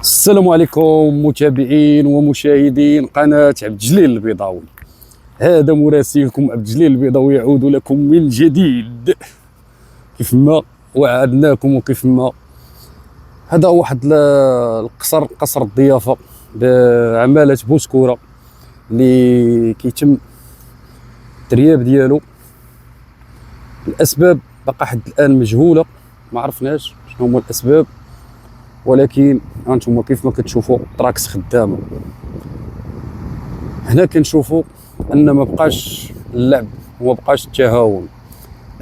السلام عليكم متابعين ومشاهدين قناة عبد الجليل البيضاوي. هذا مراسلكم عبد الجليل البيضاوي يعود لكم من جديد كيف ما وعدناكم. وكيف ما هذا واحد قصر الضيافة بعمالة بوسكورة اللي كيتم الترياب ديالو. الاسباب بقى حد الان مجهولة، ما عرفناش شنو هما الاسباب، ولكن هانتوما كيف ما كتشوفوا تراكس خدامه. هنا كنشوفوا ان ما بقاش اللعب وما بقاش التهاون.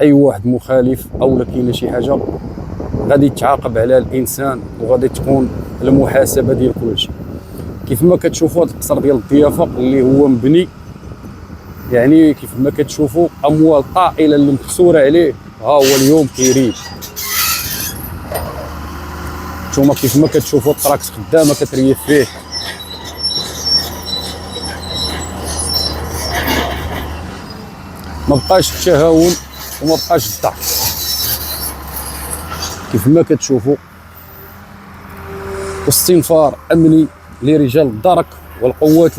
اي واحد مخالف او كاينه شي حاجه غادي يتعاقب على الانسان وغادي تكون المحاسبه ديال كلشي. كيف ما كتشوفوا هذا القصر ديال الضيافه اللي هو مبني، يعني كيف ما كتشوفوا اموال طائله اللي مكسوره عليه، ها هو اليوم كيريب. نتوما كيف ما كتشوفوا التراكس خدامه كتريف فيه. ما بقاش التهاون وما بقاش الضعف. كيف ما كتشوفوا واستنفار امني لرجال الدرك والقوات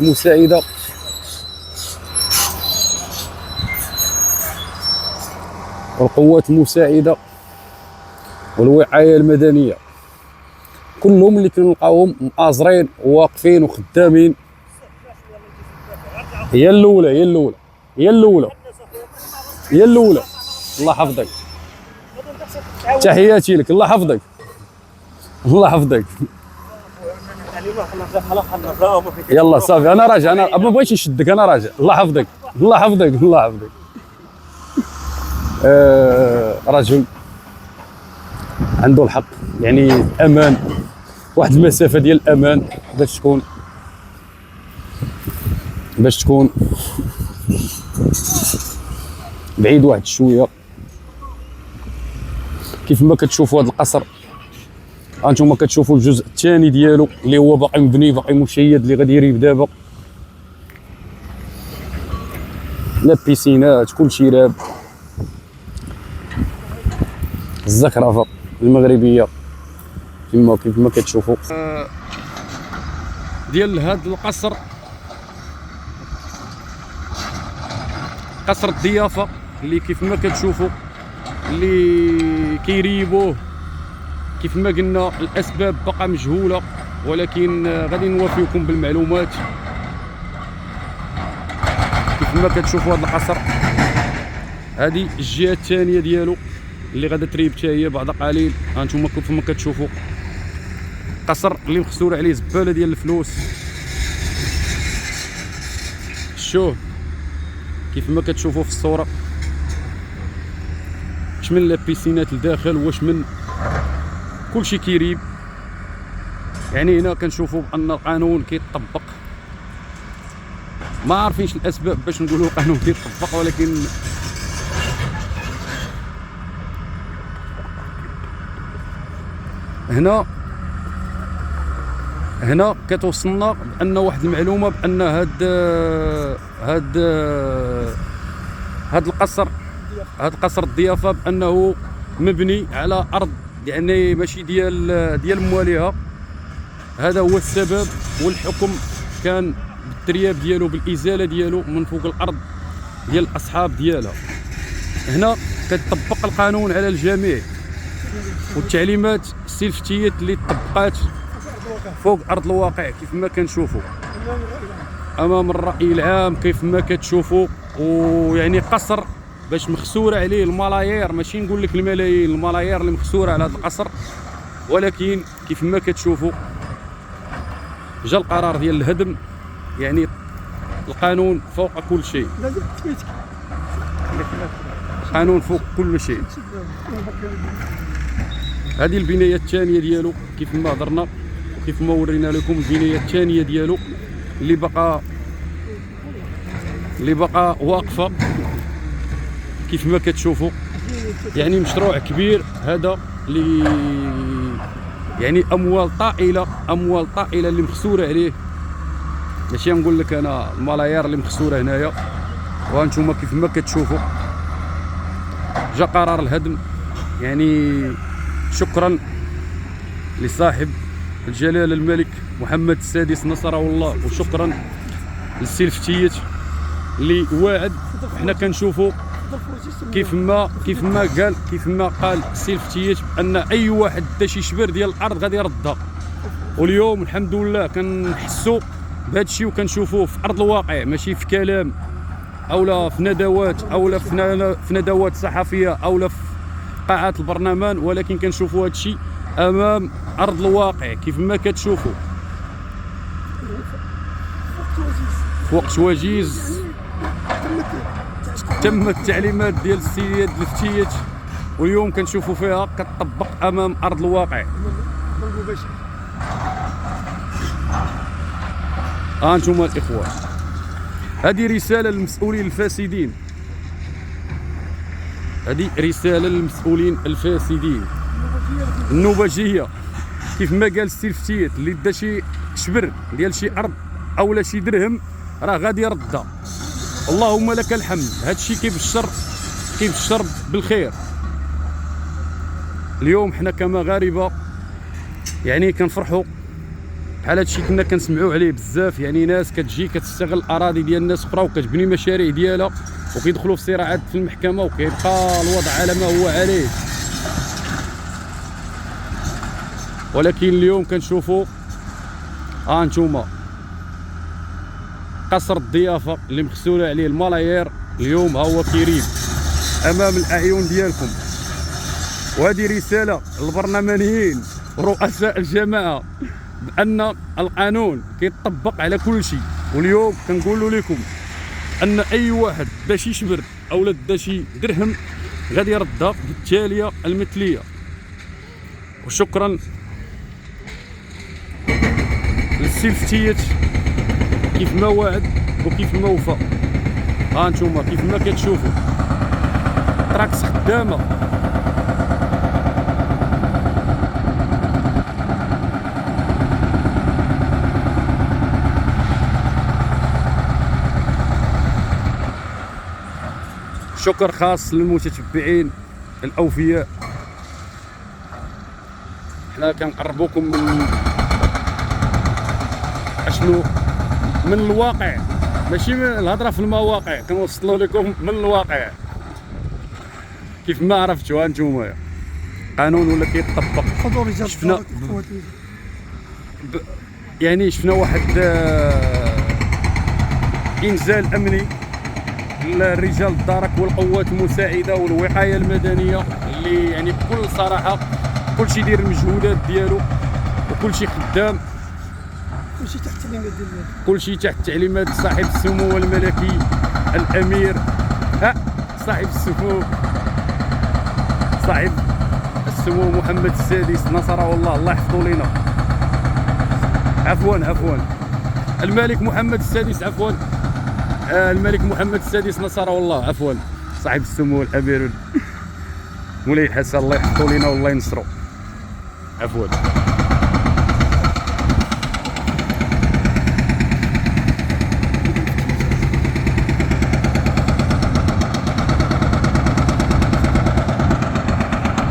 المساعده والوقايه المدنيه، كلهم اللي كنلقاوهم مآزرين وواقفين وخدامين. هي الاولى الله حفظك، تحياتي لك، الله حفظك. يلا صافي انا راجع، انا ما بغيتش نشدك، انا راجع. الله حفظك. رجل عنده الحق، يعني امان، واحد المسافه ديال الامان باش تكون بعيد واحد شويه. كيف ما كتشوفوا هذا القصر، هانتوما كتشوفوا الجزء الثاني ديالو اللي هو باقي مبني، باقي مشيد، اللي غادي يريب دابا. لا بيسينات، كلشي راب، الزخرفه المغربيه كيف ما كتشوفوا ديال هذا القصر، قصر الضيافه اللي كيف ما كتشوفوا اللي كيريبوه. كيف ما قلنا الاسباب بقى مجهوله، ولكن غادي نوافيكم بالمعلومات. كيف ما كتشوفوا هذا القصر، هذه الجهه الثانيه ديالو اللي غادا تريب حتى هي بعد قليل. هانتوما كيف ما كتشوفوا قصر اللي مخسور عليه زباله ديال الفلوس. شوف كيف ما كتشوفوا في الصوره، واش من لابيسينات لداخل، واش من كلشي كيريب. يعني هنا كنشوفوا بان القانون كيطبق. ما عارفينش الاسباب باش نقولوا القانون كيطبق، ولكن هنا كتوصلنا بان واحد المعلومه بان هاد القصر، هاد قصر الضيافه، بانه مبني على ارض يعني ماشي ديال مواليها. هذا هو السبب، والحكم كان بالترياب ديالو، بالازاله ديالو من فوق الارض ديال الاصحاب ديالها. هنا كتطبق القانون على الجميع، والتعليمات السلفتيات اللي طبقات فوق ارض الواقع كيف ما كنشوفوا امام الراي العام. كيف ما كتشوفوا، ويعني قصر باش مخسوره عليه الملايير، ماشي نقول لك الملايين، الملايير اللي مخسوره على هذا القصر. ولكن كيف ما كتشوفوا جا القرار ديال الهدم. يعني القانون فوق كل شيء، القانون فوق كل شيء. هذه البنايه الثانيه ديالو كيف ما هضرنا، وكيف ما ورينا لكم البنايه الثانيه ديالو اللي بقى واقفه. كيف ما كتشوفوا يعني مشروع كبير هذا، اللي يعني اموال طائله اللي مخسوره عليه. ماشي نقول لك انا الملايير اللي مخسوره هنايا. وانتم كيف ما كتشوفوا جا قرار الهدم. يعني شكرا لصاحب الجلالة الملك محمد السادس نصره الله، وشكرا للسي الفتيت اللي واعد. حنا كنشوفوا كيف ما قال السي الفتيت بان اي واحد دا شي شبر ديال الارض غادي يردها. واليوم الحمد لله كنحسوا بهذا الشيء وكنشوفوه في ارض الواقع، ماشي في كلام اولا في ندوات اولا في ندوات صحفيه اولا في قاعات البرلمان، ولكن كنشوفوا هذا الشيء امام ارض الواقع كيف ما كتشوفوا في وقت وجيز. تم التعليمات ديال السيد الفتيت واليوم كنشوفوا فيها كتطبق امام ارض الواقع. انتم الاخوان، هذه رساله للمسؤولين الفاسدين، هذه رساله للمسؤولين الفاسدين النوبجيه. كيف ما قال السي الفتيت اللي دا شي شبر ديال شي ارض اولا شي درهم راه غادي يردها. اللهم لك الحمد. هذا الشيء كيبشر بالخير. اليوم حنا كمغاربه يعني كنفرحوا بحال هادشي كنا كنسمعوا عليه بزاف، يعني ناس كتجي كتستغل الاراضي ديال ناس اخرى وكتبني مشاريع ديالها وكيدخلوا في صراعات في المحكمه وكيبقى الوضع على ما هو عليه. ولكن اليوم كنشوفوا انتوما قصر الضيافه اللي مغسوله عليه الملايير اليوم ها هو كيريب امام الاعين ديالكم. وهذه رساله للبرلمانيين ورؤساء الجماعه بان القانون كيطبق على كل شيء. واليوم كنقولوا لكم ان اي واحد دا شي شبر اولا دا شي درهم غادي يردها بالتاليه المثليه. وشكرا للسي الفتيت كيف ما وعد وكيف ما وفى. ها انتم كيف ما كتشوفوا تراكس خدامه. شكر خاص للمتتبعين الاوفياء. حنا كنقربوكم من اشنو من الواقع، ماشي من الهضره في المواقع، كنوصلوا لكم من الواقع كيف ما عرفتوا. انتم قانون ولا كيطبق. شفنا يعني شفنا واحد انزال امني للرجال الدرك والقوات المساعده والوقايه المدنيه اللي يعني بكل صراحه كلشي يدير المجهودات ديالو وكلشي خدام، كلشي تحت تعليمات صاحب السمو الملكي الامير صاحب السمو محمد السادس نصره الله يحفظه لنا. عفوا الملك محمد السادس، عفوا الملك محمد السادس نصره الله، عفوا صاحب السمو الامير مولاي حسن الله يحفظه لنا والله ينصرو. عفوا.